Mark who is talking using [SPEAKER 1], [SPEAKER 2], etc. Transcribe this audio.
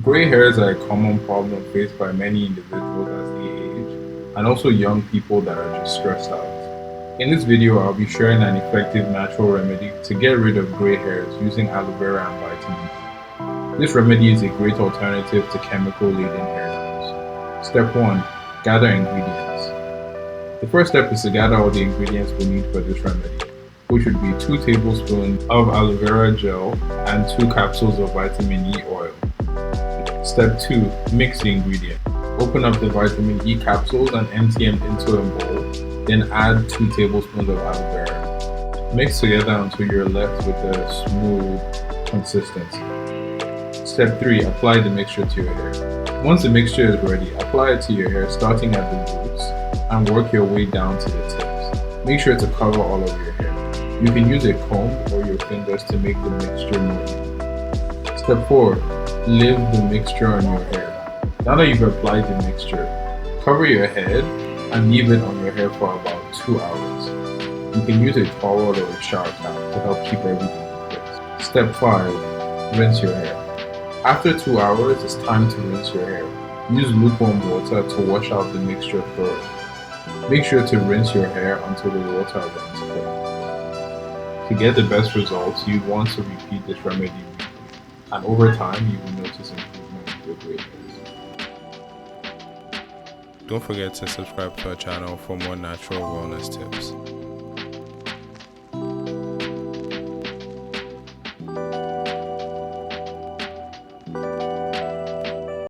[SPEAKER 1] Gray hairs are a common problem faced by many individuals as they age, and also young people that are just stressed out. In this video, I'll be sharing an effective natural remedy to get rid of gray hairs using aloe vera and vitamin E. This remedy is a great alternative to chemical-laden hairdyes. Step 1. Gather ingredients. The first step is to gather all the ingredients we need for this remedy, which would be 2 tablespoons of aloe vera gel and 2 capsules of vitamin E oil. Step 2. Mix the ingredients. Open up the vitamin E capsules and empty them into a bowl, then add 2 tablespoons of aloe vera. Mix together until you're left with a smooth consistency. Step 3. Apply the mixture to your hair. Once the mixture is ready, apply it to your hair starting at the roots and work your way down to the tips. Make sure to cover all of your hair. You can use a comb or your fingers to make the mixture more even. Step 4. Leave the mixture on your hair. Now that you've applied the mixture, cover your head and leave it on your hair for about 2 hours. You can use a towel or a shower cap to help keep everything in place. Step 5. Rinse your hair. After 2 hours, it's time to rinse your hair. Use lukewarm water to wash out the mixture thoroughly. Make sure to rinse your hair until the water runs clear. To get the best results, you'd want to repeat this remedy weekly, and over time, you will notice improvement in your gray hairs.
[SPEAKER 2] Don't forget to subscribe to our channel for more natural wellness tips.